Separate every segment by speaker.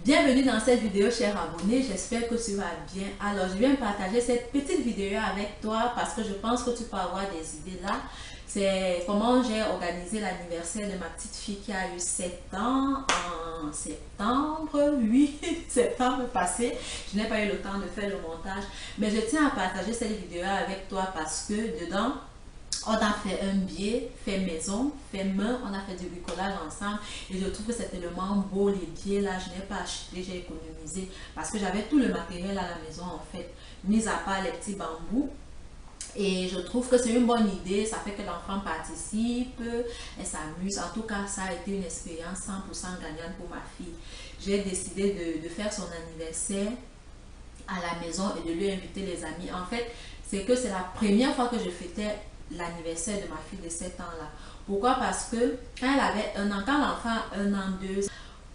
Speaker 1: Bienvenue dans cette vidéo, cher abonné. J'espère que tu vas bien. Alors, je viens partager cette petite vidéo avec toi parce que je pense que tu peux avoir des idées là. C'est comment j'ai organisé l'anniversaire de ma petite fille qui a eu 7 ans en septembre, 8 septembre passé. Je n'ai pas eu le temps de faire le montage, mais je tiens à partager cette vidéo avec toi parce que dedans, on a fait un biais, fait maison, fait main, on a fait du bricolage ensemble et je trouve que c'est tellement beau les biais là, je n'ai pas acheté, j'ai économisé parce que j'avais tout le matériel à la maison en fait, mis à part les petits bambous. Et je trouve que c'est une bonne idée, ça fait que l'enfant participe, elle s'amuse. En tout cas, ça a été une expérience 100% gagnante pour ma fille. J'ai décidé de faire son anniversaire à la maison et de lui inviter les amis. En fait, c'est que c'est la première fois que je fêtais l'anniversaire de ma fille de 7 ans là. Pourquoi? Parce que quand elle avait un an, quand l'enfant a un an, deux,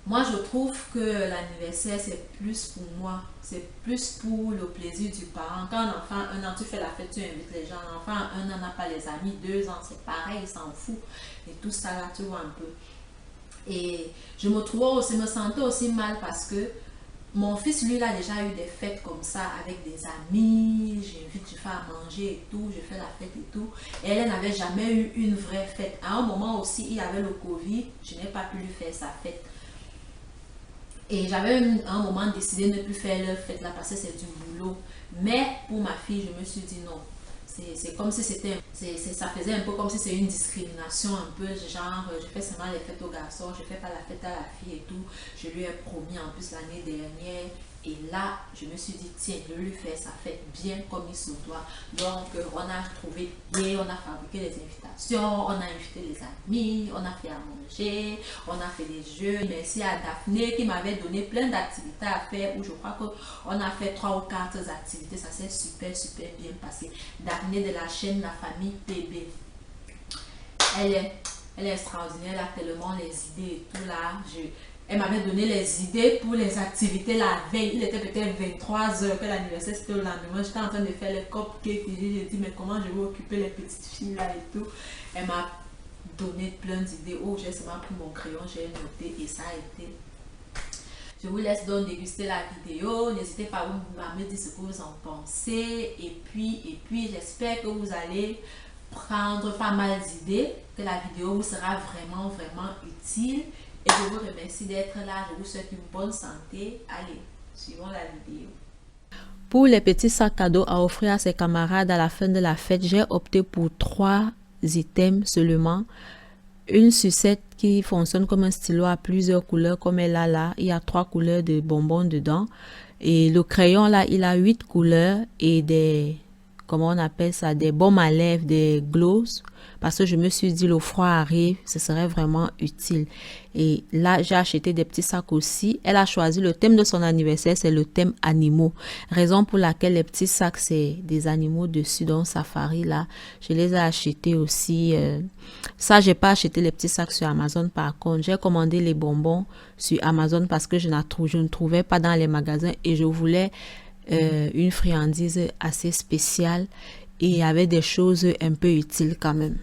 Speaker 1: moi je trouve que l'anniversaire c'est plus pour moi, c'est plus pour le plaisir du parent. Quand l'enfant a un an, tu fais la fête, tu invites les gens. L'enfant a un an n'a pas les amis, 2 ans c'est pareil, il s'en fout. Et tout ça là, tu vois un peu. Et je me trouvais aussi, me sentais aussi mal parce que mon fils, lui, il a déjà eu des fêtes comme ça avec des amis. J'invite, je fais à manger et tout, je fais la fête et tout. Et elle n'avait jamais eu une vraie fête. À un moment aussi, il y avait le Covid, je n'ai pas pu lui faire sa fête. Et j'avais à un moment décidé de ne plus faire leur fête là parce que c'est du boulot. Mais pour ma fille, je me suis dit non. C'est comme si c'était, ça faisait un peu comme si c'est une discrimination un peu, genre je fais seulement les fêtes aux garçons, je fais pas la fête à la fille et tout. Je lui ai promis en plus l'année dernière et là je me suis dit tiens, je vais lui faire sa fête bien comme il se doit. Donc on a trouvé bien, on a fabriqué les invitations, on a invité les amis, on a fait à manger, on a fait des jeux. Merci à Daphné qui m'avait donné plein d'activités à faire où je crois qu'on a fait 3 ou 4 activités, ça s'est super bien passé. Daphné de la chaîne La Famille PB. Elle est, elle est extraordinaire, elle a tellement les idées et tout là. Elle m'avait donné les idées pour les activités la veille. Il était peut-être 23 h que l'anniversaire c'était le lendemain. J'étais en train de faire les cupcakes. J'ai dit mais comment je vais occuper les petites filles là et tout. Elle m'a donné plein d'idées. Oh, j'ai seulement pris mon crayon, j'ai noté et ça a été. Je vous laisse donc déguster la vidéo. N'hésitez pas à me dire ce que vous en pensez. Et puis j'espère que vous allez prendre pas mal d'idées, que la vidéo vous sera vraiment utile. Et je vous remercie d'être là. Je vous souhaite une bonne santé. Allez, suivons la vidéo.
Speaker 2: Pour les petits sacs cadeaux à offrir à ses camarades à la fin de la fête, j'ai opté pour 3 items seulement. Une sucette qui fonctionne comme un stylo à plusieurs couleurs comme elle a là. Il y a 3 couleurs de bonbons dedans. Et le crayon là, il a 8 couleurs et des, comment on appelle ça, des baumes à lèvres, des gloss. Parce que je me suis dit, le froid arrive, ce serait vraiment utile. Et là, j'ai acheté des petits sacs aussi. Elle a choisi le thème de son anniversaire, c'est le thème animaux. Raison pour laquelle les petits sacs, c'est des animaux dessus, donc safari là. Je les ai achetés aussi. Ça, j'ai pas acheté les petits sacs sur Amazon par contre. J'ai commandé les bonbons sur Amazon parce que je ne trouvais pas dans les magasins et je voulais une friandise assez spéciale et avec des choses un peu utiles quand même.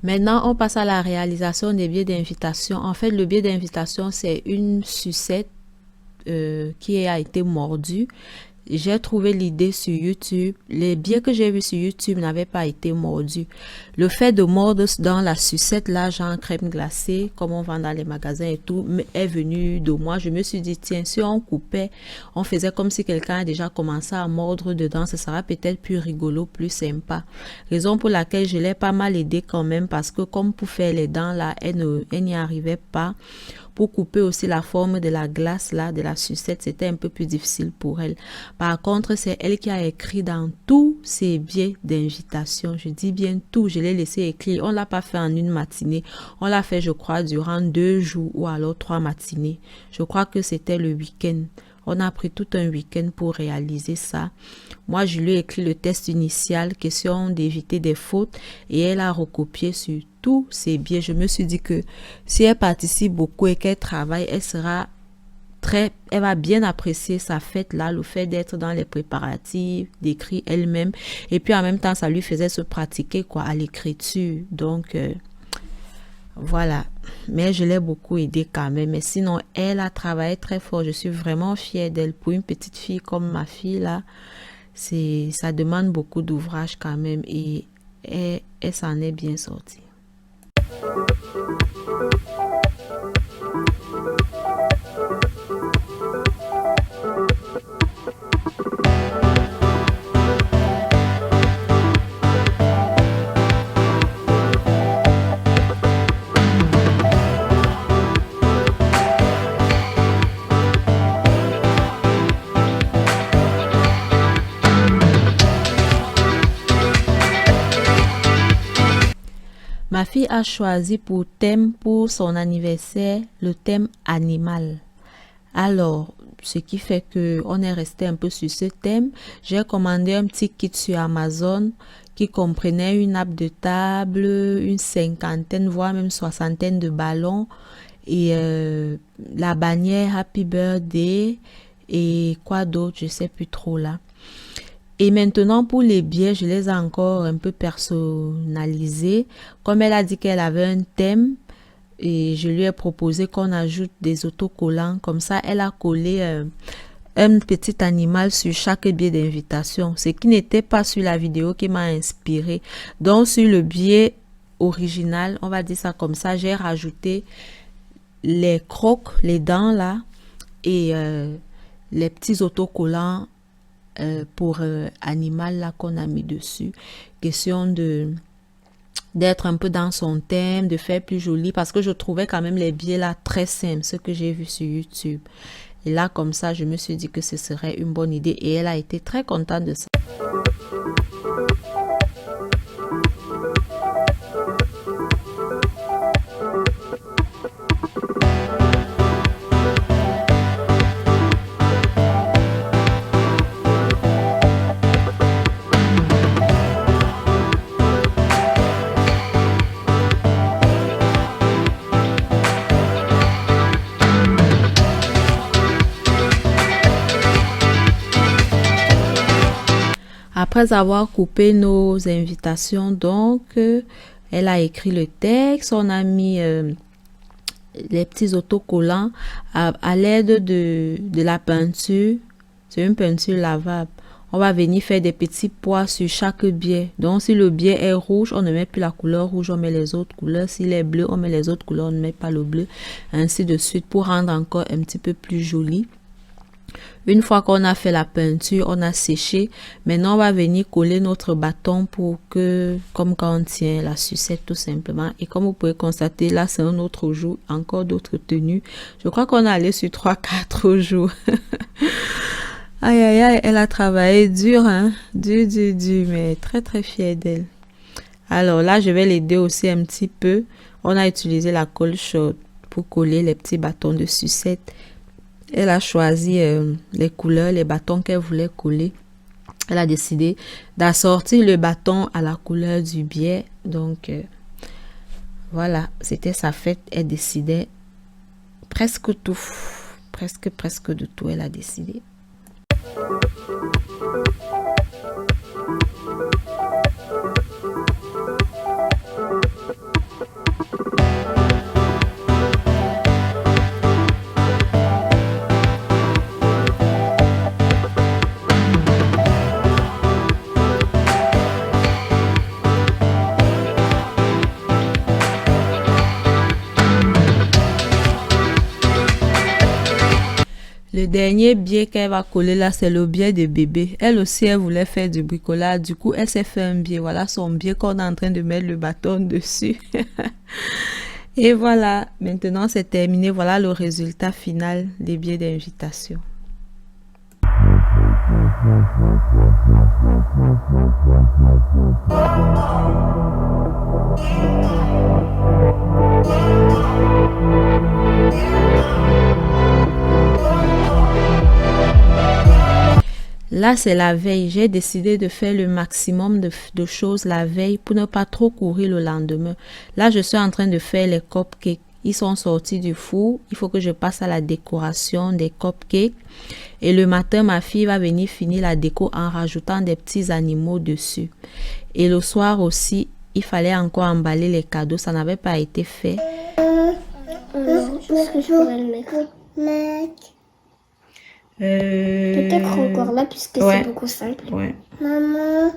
Speaker 2: Maintenant, on passe à la réalisation des billets d'invitation. En fait, le billet d'invitation, c'est une sucette qui a été mordue. J'ai trouvé l'idée sur YouTube. Les billets que j'ai vus sur YouTube n'avaient pas été mordus. Le fait de mordre dans la sucette, là, genre crème glacée, comme on vend dans les magasins et tout, est venu de moi. Je me suis dit, tiens, si on coupait, on faisait comme si quelqu'un a déjà commencé à mordre dedans, ce sera peut-être plus rigolo, plus sympa. Raison pour laquelle je l'ai pas mal aidé quand même, parce que comme pour faire les dents, là, elle n'y arrivait pas. Pour couper aussi la forme de la glace là, de la sucette, c'était un peu plus difficile pour elle. Par contre, c'est elle qui a écrit dans tous ses billets d'invitation. Je dis bien tout, je l'ai laissé écrire. On l'a pas fait en une matinée. On l'a fait, je crois, durant 2 jours ou alors 3 matinées. Je crois que c'était le week-end. On a pris tout un week-end pour réaliser ça. Moi, je lui ai écrit le test initial, question d'éviter des fautes, et elle a recopié sur tous ses biais. Je me suis dit que si elle participe beaucoup et qu'elle travaille, elle va bien apprécier sa fête là, le fait d'être dans les préparatifs, d'écrire elle-même. Et puis en même temps, ça lui faisait se pratiquer quoi à l'écriture. Donc voilà. Mais je l'ai beaucoup aidée quand même. Mais sinon, elle a travaillé très fort. Je suis vraiment fière d'elle. Pour une petite fille comme ma fille là, ça demande beaucoup d'ouvrage quand même. Et elle s'en est bien sortie. Ma fille a choisi pour thème pour son anniversaire le thème animal. Alors, ce qui fait que on est resté un peu sur ce thème. J'ai commandé un petit kit sur Amazon qui comprenait une nappe de table, une cinquantaine, voire même soixantaine de ballons et la bannière Happy Birthday et quoi d'autre, je sais plus trop là. Et maintenant, pour les billets, je les ai encore un peu personnalisés. Comme elle a dit qu'elle avait un thème, et je lui ai proposé qu'on ajoute des autocollants. Comme ça, elle a collé un petit animal sur chaque billet d'invitation. Ce qui n'était pas sur la vidéo qui m'a inspiré. Donc, sur le billet original, on va dire ça comme ça, j'ai rajouté les crocs, les dents là, et les petits autocollants pour animal là qu'on a mis dessus. Question d'être un peu dans son thème, de faire plus joli parce que je trouvais quand même les billets là très simples, ce que j'ai vu sur YouTube. Et là comme ça, je me suis dit que ce serait une bonne idée et elle a été très contente de ça. Après avoir coupé nos invitations, donc, elle a écrit le texte, on a mis les petits autocollants à l'aide de la peinture. C'est une peinture lavable. On va venir faire des petits pois sur chaque billet. Donc, si le billet est rouge, on ne met plus la couleur rouge, on met les autres couleurs. S'il est bleu, on met les autres couleurs, on ne met pas le bleu. Ainsi de suite pour rendre encore un petit peu plus joli. Une fois qu'on a fait la peinture, on a séché. Maintenant, on va venir coller notre bâton pour que, comme quand on tient la sucette tout simplement. Et comme vous pouvez constater, là, c'est un autre jour, encore d'autres tenues. Je crois qu'on est allé sur 3-4 jours. Aïe, aïe, aïe, elle a travaillé dur, hein. Dur, mais très, très fière d'elle. Alors là, je vais l'aider aussi un petit peu. On a utilisé la colle chaude pour coller les petits bâtons de sucette. Elle a choisi les couleurs, les bâtons qu'elle voulait coller. Elle a décidé d'assortir le bâton à la couleur du billet. Donc, voilà, c'était sa fête. Elle décidait presque tout. Presque de tout, elle a décidé. Le dernier billet qu'elle va coller là, c'est le billet de bébé. Elle aussi, elle voulait faire du bricolage. Du coup, elle s'est fait un billet. Voilà son billet qu'on est en train de mettre le bâton dessus. Et voilà, maintenant c'est terminé. Voilà le résultat final des billets d'invitation. Là, c'est la veille. J'ai décidé de faire le maximum de choses la veille pour ne pas trop courir le lendemain. Là, je suis en train de faire les cupcakes. Ils sont sortis du four. Il faut que je passe à la décoration des cupcakes. Et le matin, ma fille va venir finir la déco en rajoutant des petits animaux dessus. Et le soir aussi, il fallait encore emballer les cadeaux. Ça n'avait pas été fait.
Speaker 3: Est-ce que je pourrais le mettre? Peut-être encore là, puisque c'est beaucoup simple.
Speaker 2: Ouais.
Speaker 3: Maman,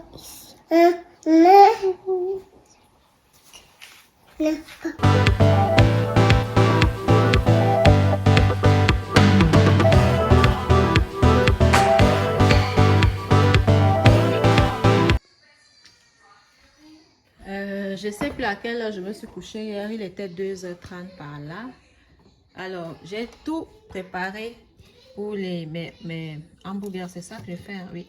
Speaker 2: Je sais plus à quelle heure je me suis couchée hier. Il était 2h30 par là. Alors, j'ai tout préparé pour mes hamburgers. C'est ça que je fais, hein, oui.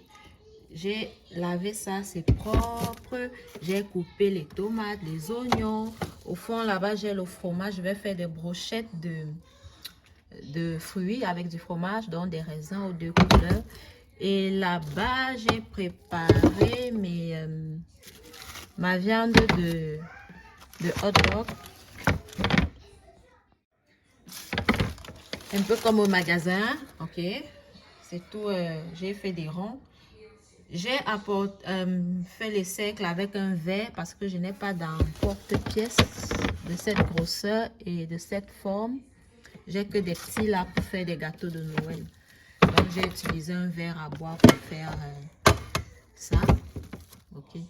Speaker 2: J'ai lavé ça, c'est propre. J'ai coupé les tomates, les oignons. Au fond, là-bas, j'ai le fromage. Je vais faire des brochettes de fruits avec du fromage, donc des raisins aux 2 couleurs. Et là-bas, j'ai préparé ma viande de hot dog. Un peu comme au magasin, ok. C'est tout, j'ai fait des ronds. J'ai fait les cercles avec un verre parce que je n'ai pas d'emporte-pièce de cette grosseur et de cette forme. J'ai que des petits là pour faire des gâteaux de Noël. Donc j'ai utilisé un verre à boire pour faire ça. Ok.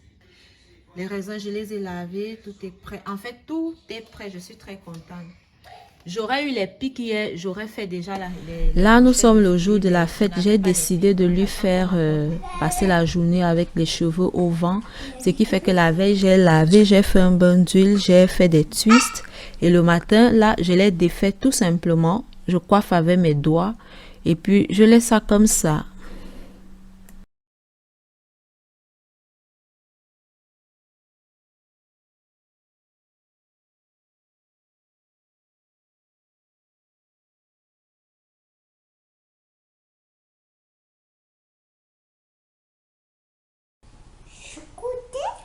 Speaker 2: Les raisins, je les ai lavés, tout est prêt. En fait, tout est prêt. Je suis très contente. J'aurais eu les pics hier, j'aurais fait déjà Là, nous sommes le jour de la fête. J'ai décidé de lui faire passer la journée avec les cheveux au vent. Ce qui fait que la veille, j'ai lavé, j'ai fait un bain d'huile, j'ai fait des twists. Et le matin, là, je l'ai défait tout simplement. Je coiffe avec mes doigts. Et puis, je laisse ça comme ça.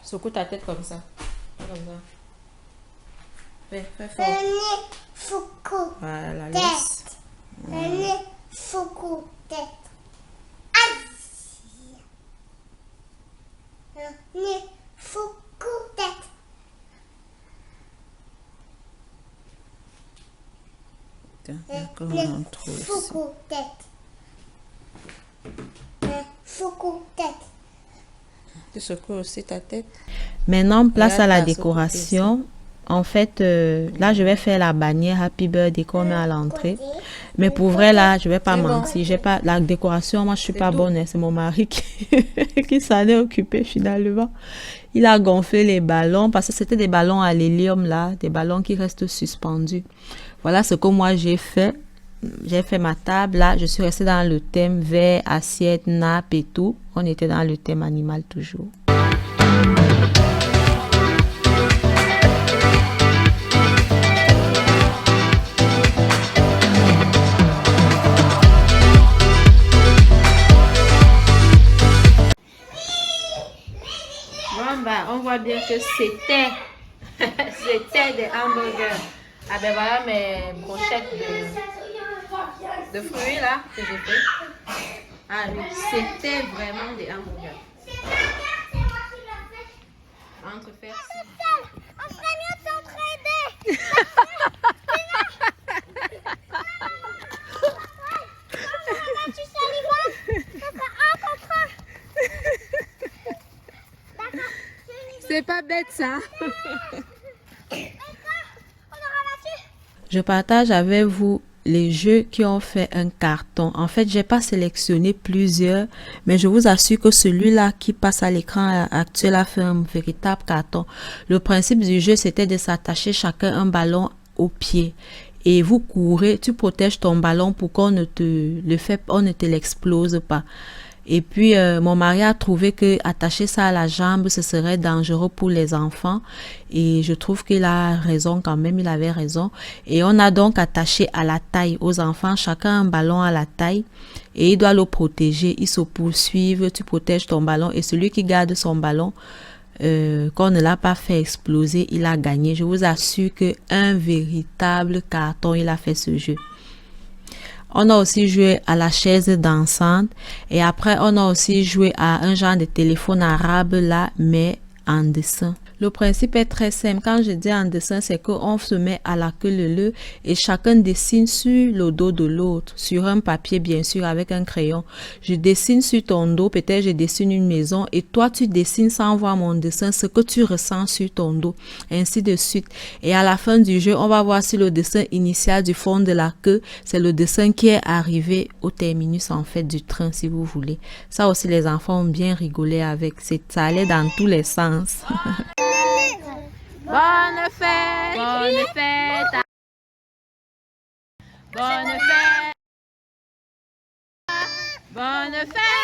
Speaker 2: Secoue ta tête comme ça. Comme ça. Fais fort. Voilà, laisse. Tu secoues aussi ta tête. Maintenant, place à la décoration. En fait, là, je vais faire la bannière Happy Birthday qu'on met à l'entrée. Mais pour vrai, là, je vais pas mentir. J'ai pas la décoration. Moi, je suis pas bonne. Hein. C'est mon mari qui s'en est occupé finalement. Il a gonflé les ballons parce que c'était des ballons à l'hélium là, des ballons qui restent suspendus. Voilà ce que moi j'ai fait. J'ai fait ma table là. Je suis restée dans le thème verre, assiette, nappe et tout. On était dans le thème animal toujours. On voit bien que c'était des hamburgers. Ah ben voilà mes brochettes de fruits là que j'ai fait. Ah oui, c'était vraiment des hamburgers. Entre faire ça. On serait mieux de s'entraider. Tu salives. C'est pas bête ça. Je partage avec vous les jeux qui ont fait un carton. En fait, j'ai pas sélectionné plusieurs, mais je vous assure que celui-là qui passe à l'écran actuel a fait un véritable carton. Le principe du jeu, c'était de s'attacher chacun un ballon au pied. Et vous courez, tu protèges ton ballon pour qu'on ne te l'explose pas. Et puis, mon mari a trouvé que attacher ça à la jambe, ce serait dangereux pour les enfants. Et je trouve qu'il a raison quand même, il avait raison. Et on a donc attaché à la taille aux enfants, chacun un ballon à la taille. Et il doit le protéger, ils se poursuivent, tu protèges ton ballon. Et celui qui garde son ballon, qu'on ne l'a pas fait exploser, il a gagné. Je vous assure qu'un véritable carton, il a fait ce jeu. On a aussi joué à la chaise dansante et après on a aussi joué à un genre de téléphone arabe là, mais en dessin. Le principe est très simple. Quand je dis en dessin, c'est qu'on se met à la queue leu et chacun dessine sur le dos de l'autre, sur un papier bien sûr avec un crayon. Je dessine sur ton dos, peut-être je dessine une maison et toi tu dessines sans voir mon dessin ce que tu ressens sur ton dos, ainsi de suite. Et à la fin du jeu, on va voir si le dessin initial du fond de la queue, c'est le dessin qui est arrivé au terminus en fait du train si vous voulez. Ça aussi les enfants ont bien rigolé avec, ça allait dans tous les sens. Bonne fête! Bonne fête! Bonne fête! Bonne fête!